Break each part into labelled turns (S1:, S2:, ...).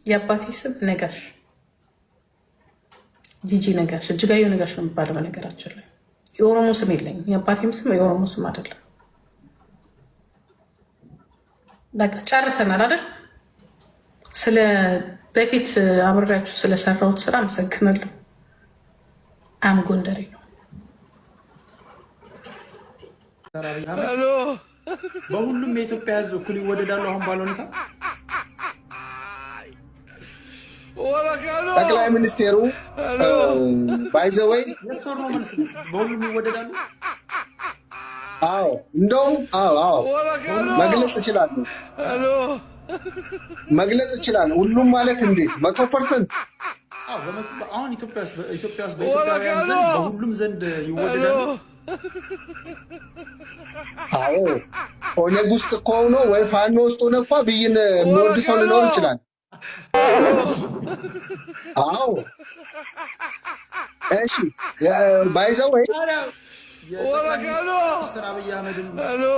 S1: የአባቴ ስም ነጋሽ ጂጂ ነጋሽ እጅጋየሁ ነጋሽ ነው የሚባለው። በነገራችን ላይ የኦሮሞ ስም የለኝም። የአባቴም ስም የኦሮሞ ስም አይደለም። በቃ ጨርሰናል አይደል? ስለ በፊት አብሬያችሁ ስለሰራሁት ስራ አመሰግናለሁ። አም ጎንደሬ ነው።
S2: ሄሎ በሁሉም የኢትዮጵያ ሕዝብ እኩል ይወደዳሉ። አሁን ባለው ሁኔታ
S3: ጠቅላይ ሚኒስቴሩ ባይዘወይ
S2: የሰሩ ነው መልስ በሁሉም ይወደዳሉ።
S3: አዎ እንደውም አዎ መግለጽ ይችላል። ሁሉም ማለት እንዴት 100%?
S2: አሁን ኢትዮጵያ ውስጥ በኢትዮጵያውያን ዘንድ በሁሉም ዘንድ ይወደዳሉ።
S3: አዎ ኦነግ ውስጥ ከሆነ ወይ ፋኖ ውስጥ ሆነ እንኳን ብይን የሚወድ ሰው ሊኖር ይችላል። አዎ እሺ ባይዘወይ
S2: ሚስተር አብይ አህመድን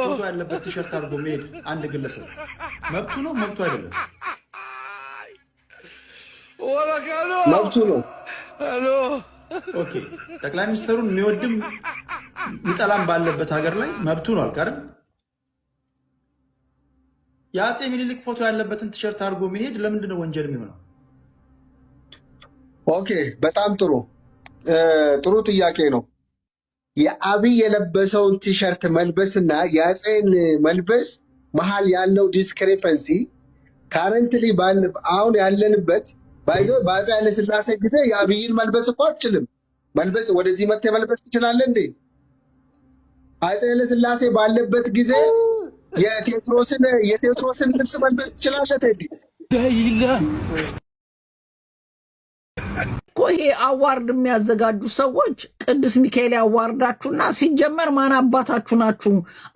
S2: ፎቶ ያለበት ቲሸርት አድርጎ መሄድ አንድ ግለሰብ መብቱ ነው? መብቱ አይደለም?
S3: መብቱ ነው።
S2: ኦኬ ጠቅላይ ሚኒስትሩን የሚወድም የሚጠላም ባለበት ሀገር ላይ መብቱ ነው አልቀርም። የአፄ ሚኒሊክ ፎቶ ያለበትን ቲሸርት አድርጎ መሄድ ለምንድን ነው ወንጀል የሚሆነው?
S3: ኦኬ በጣም ጥሩ ጥያቄ ነው። የአብይ የለበሰውን ቲሸርት መልበስና የአፄን መልበስ መሀል ያለው ዲስክሪፐንሲ ካረንትሊ አሁን ያለንበት በአፄ ኃይለሥላሴ ጊዜ የአብይን መልበስ እኮ አትችልም። መልበስ ወደዚህ መጥተህ መልበስ ትችላለህ እንዴ? አፄ ኃይለሥላሴ ባለበት ጊዜ የቴዎድሮስን ልብስ መልበስ ትችላለህ? ቴዲ
S4: ይሄ አዋርድ የሚያዘጋጁ ሰዎች ቅዱስ ሚካኤል ያዋርዳችሁና ሲጀመር ማን አባታችሁ ናችሁ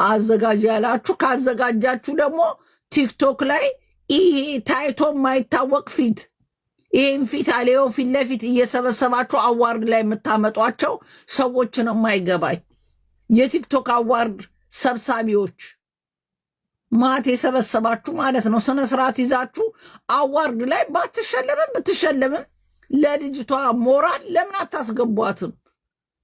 S4: አዘጋጅ ያላችሁ? ካዘጋጃችሁ ደግሞ ቲክቶክ ላይ ይሄ ታይቶ የማይታወቅ ፊት ይህም ፊት አሌዮ ፊት ለፊት እየሰበሰባችሁ አዋርድ ላይ የምታመጧቸው ሰዎች ነው የማይገባኝ። የቲክቶክ አዋርድ ሰብሳቢዎች ማት የሰበሰባችሁ ማለት ነው። ስነስርዓት ይዛችሁ አዋርድ ላይ ባትሸለምም ብትሸለምም ለልጅቷ ሞራል ለምን አታስገቧትም?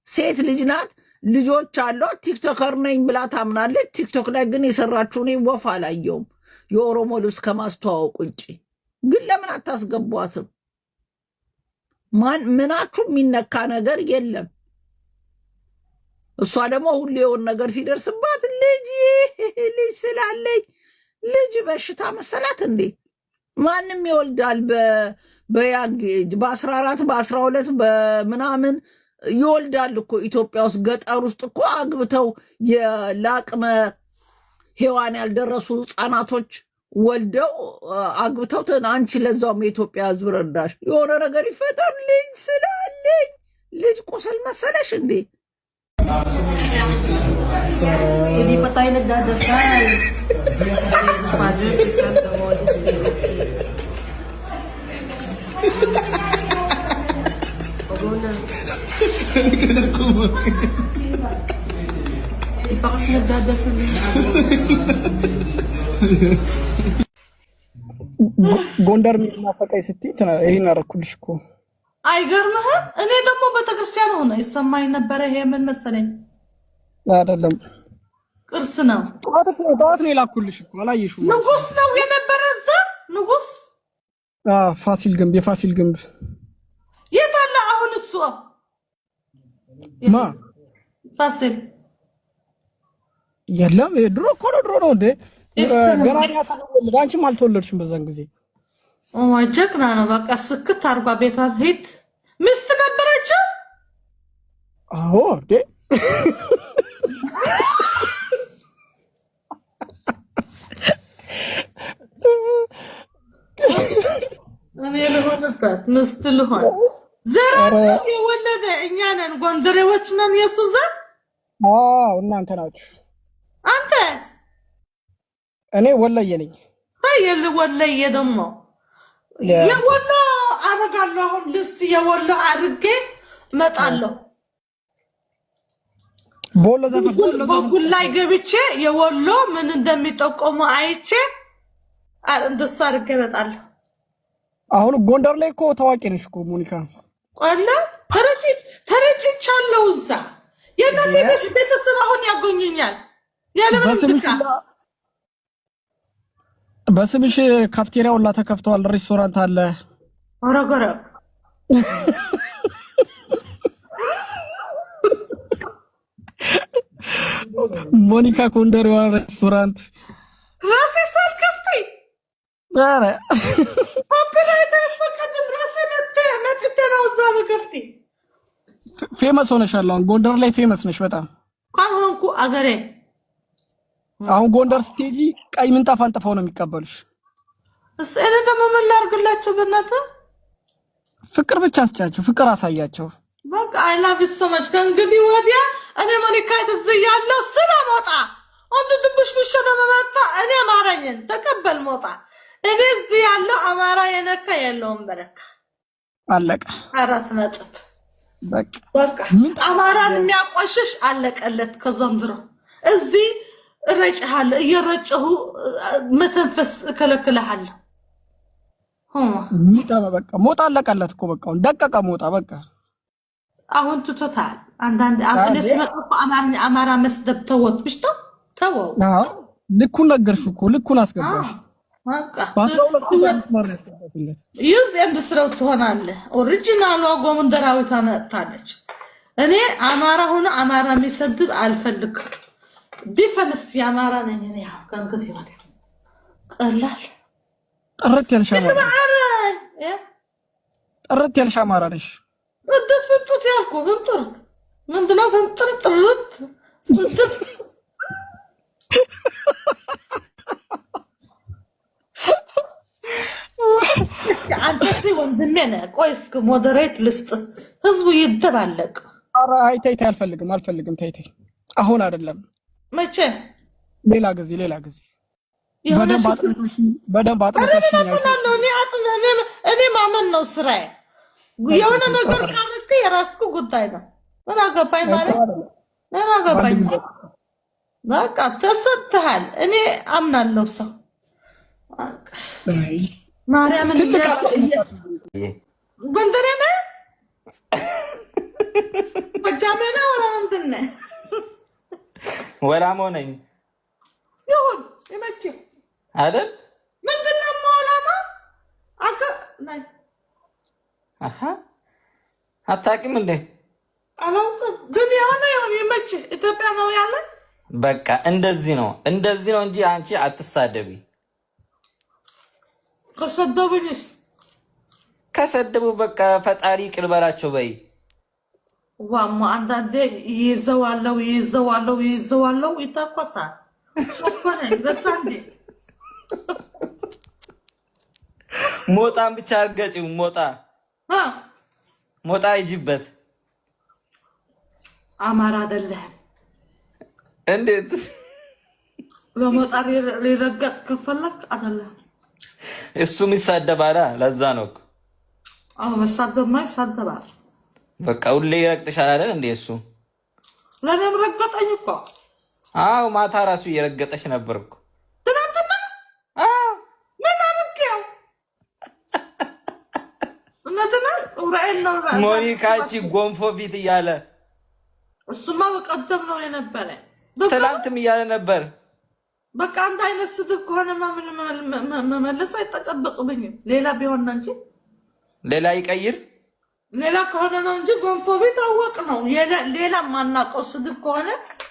S4: ሴት ልጅ ናት፣ ልጆች አሏት፣ ቲክቶከር ነኝ ብላ ታምናለች። ቲክቶክ ላይ ግን የሰራችሁ እኔ ወፍ አላየውም የኦሮሞ ልብስ ከማስተዋወቅ ውጭ። ግን ለምን አታስገቧትም? ምናችሁ የሚነካ ነገር የለም። እሷ ደግሞ ሁሌ የሆን ነገር ሲደርስባት ልጅ ስላለኝ ልጅ በሽታ መሰላት እንዴ? ማንም ይወልዳል በያንግ በ14 በ12 በምናምን ይወልዳል እኮ ኢትዮጵያ ውስጥ ገጠር ውስጥ እኮ አግብተው ለአቅመ ሔዋን ያልደረሱ ህፃናቶች ወልደው አግብተው አንቺ ለዛውም የኢትዮጵያ ህዝብ ረዳሽ የሆነ ነገር ይፈጠር ልጅ ስላለኝ ልጅ ቁስል መሰለሽ እንዴ?
S5: Hindi pa tayo nagdadasal. Father, the Son, the Holy Spirit. Huwag na. Hindi pa kasi nagdadasal.
S6: ጎንደር የሚናፈቀኝ ስትይ ይሄን አደረኩልሽ እኮ።
S5: አይገርምህም? እኔ ደግሞ ቤተክርስቲያን ሆነ ይሰማኝ ነበረ። ይሄ ምን መሰለኝ
S6: አይደለም
S5: ቅርስ ነው።
S6: ጠዋት ነው የላኩልሽ እኮ አላየሽውም?
S5: ንጉስ ነው የነበረ እዛ ንጉስ።
S6: ፋሲል ግንብ የፋሲል ግንብ
S5: የት አለ አሁን? እሱ
S6: ማ
S5: ፋሲል
S6: የለም። ድሮ እኮ ነው እንዴ? ገና ያሳወልድ አንቺም አልተወለድሽም በዛን ጊዜ።
S5: ጀግና ነው። በቃ ስክት አርባ ቤቷን ሄድ ሚስት ነበረችው።
S6: አዎ እንዴ
S5: እኔ ልሆንበት ሚስት ልሆን ዘር የወለደ እኛ ነን፣ ጎንደሬዎች ነን። የሱ ዘር
S6: እናንተ ናችሁ።
S5: አንተስ?
S6: እኔ ወለየ ነኝ።
S5: ታየል ወለየ ደግሞ የወሎ አረጋለሁ። አሁን ልብስ የወሎ አድርጌ እመጣለሁ። በጉል ላይ ገብቼ የወሎ ምን እንደሚጠቆሙ አይቼ እንደሱ አድርጌ እመጣለሁ።
S6: አሁን ጎንደር ላይ እኮ ታዋቂ ነሽ እኮ ሞኒካ
S5: ቆላ ተረጭቻለሁ እዛ የናንተ ቤተሰብ አሁን ያጎኘኛል
S6: በስምሽ ካፍቴሪያው ላ ተከፍቷል ሬስቶራንት አለ
S5: አረጋራ
S6: ሞኒካ ጎንደር ሬስቶራንት
S5: ራሴ ሳልከፍቴ
S6: አረ
S5: ኦፕሬት ፈቀድ ራሴ መጥቼ ነው እዛ መከፍቴ
S6: ፌመስ ሆነሻል አሁን ጎንደር ላይ ፌመስ ነሽ በጣም
S5: ካንኩ አገሬ
S6: አሁን ጎንደር ስቴጂ ቀይ ምንጣፍ አንጥፈው ነው የሚቀበሉሽ
S5: እኔ ደግሞ ምን ላድርግላችሁ በእናትህ
S6: ፍቅር ብቻ አስጫቸው ፍቅር አሳያቸው
S5: በቃ አይ ላቭ ዩ ሶ ማች ከእንግዲህ ወዲያ እኔ ሞኒካ ተዘያለሁ ስለሞጣ አንተ ድብሽብሽ ተመጣ እኔ አማራኝን ተቀበል ሞጣ እኔ እዚህ ያለው አማራ የነካ የለውም በረካ
S6: አለቀ
S5: አራት ነጥብ
S6: በቃ
S5: አማራን የሚያቆሽሽ አለቀለት ከዘንድሮ እዚህ እረጭሃለሁ እየረጨሁ መተንፈስ እከለክልሃለሁ
S6: በቃ ሞጣ አለቀለት እኮ በቃ ደቀቀ ሞጣ በቃ
S5: አሁን ትቶታል አንዳንድ አሁንስ መጥፎ አማራ መስደብ ተወት ብሽቶ ተወው
S6: አዎ ልኩን ነገርሽ እኮ ልኩን አስገባሽ
S5: በቃ
S6: ዩዝ
S5: ኢንዱስትሪው ትሆናለህ ኦሪጂናል ጎንደራዊቷ መጣለች እኔ አማራ ሆነ አማራ የሚሰድብ አልፈልግም ዲፈንስ ያማራ ነኝ እኔ ከንግት ይወጣ ቀላል
S6: ጥርት ያልሽ አማራ ነሽ
S5: ፍጥጥ ያልኩ ፍጥርት ምንድነው ፍጥርት አንተ ወንድሜ ነህ ቆይ እስኪ ሞዴሬት ልስጥ ህዝቡ ይደባለቅ
S6: ኧረ አይ ተይ አልፈልግም ተይ አሁን አይደለም
S5: መቼ
S6: ሌላ ጊዜ በደንብ አጥንተሽ
S5: እኔ ማመን ነው ስራዬ የሆነ ነገር ካረክ የራስኩ ጉዳይ ነው ምን አገባኝ ማለት ምን አገባኝ በቃ ተሰጥተሃል እኔ አምናለሁ ሰው ማርያም ጎንደሬ ነህ ጎጃሜ ነህ ወላ ምንድን ነህ
S7: ወላሞ ነኝ
S5: ይሁን ይመች
S7: አይደል
S5: ምንድን ነው ወላማ ናይ
S7: አታውቂም እንዴ
S5: አላውቅም ግን የሆነ ይመች ኢትዮጵያ ነው ያለ
S7: በቃ እንደዚህ ነው እንጂ አንቺ አትሳደቢ ከሰደቡ በቃ ፈጣሪ ይቅር በላቸው በይ
S5: ዋማ አንዳንዴ ይዘዋለው ይተኮሳል ሶኮነ ዘሳንዴ
S7: ሞጣን ብቻ አርገጪው ሞጣ ይጅበት
S5: አማራ አይደለም
S7: እንዴት
S5: ለሞጣ ሊረገጥ ከፈለክ አይደለም
S7: እሱም ይሳደባል ለዛ ነው
S5: አዎ መሳደብ ይሳደባል
S7: በቃ ሁሌ ይረግጥሻል አይደል እንዴ እሱ
S5: ለኔም ረገጠኝ እኮ
S7: አዎ ማታ ራሱ እየረገጠሽ ነበርኩ
S5: ትናንትና ምን አድርጌው እናትና ኡራኤል ነው
S7: ሞኒካቺ ጎንፎ ፊት እያለ
S5: እሱማ በቀደም ነው የነበረ
S7: ትላንትም እያለ ነበር
S5: በቃ አንተ አይነት ስድብ ከሆነማ ምን መመለስ አይጠበቅብኝም ሌላ ቢሆን ነው እንጂ
S7: ሌላ ይቀይር
S5: ሌላ ከሆነ ነው እንጂ ጎንፎ ቤት አወቅ ነው ሌላ ማናቀው ስድብ ከሆነ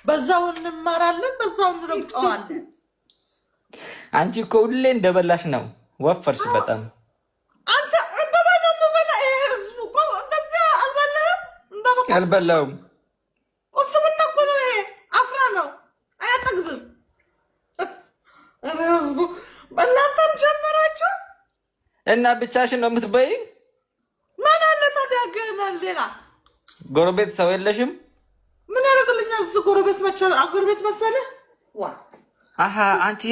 S5: በዛው እንማራለን በዛው እንረግጠዋለን
S7: አንቺ እኮ ሁሌ እንደበላሽ ነው ወፈርሽ በጣም
S5: አንተ እንደበላ ህዝቡ እኮ እንደዚያ
S7: አልበላውም
S5: ቁስምና እኮ ነው ይሄ አፍራ ነው አያጠግብም ህዝቡ በእናንተም ጀመራችሁ
S7: እና ብቻሽን ነው የምትበይ
S5: ማን አለ ታዲያ ገና ሌላ
S7: ጎረቤት ሰው የለሽም
S5: ምን ያደርግልኛል እዚህ ጎረቤት መሰለህ ዋ
S7: አንቺ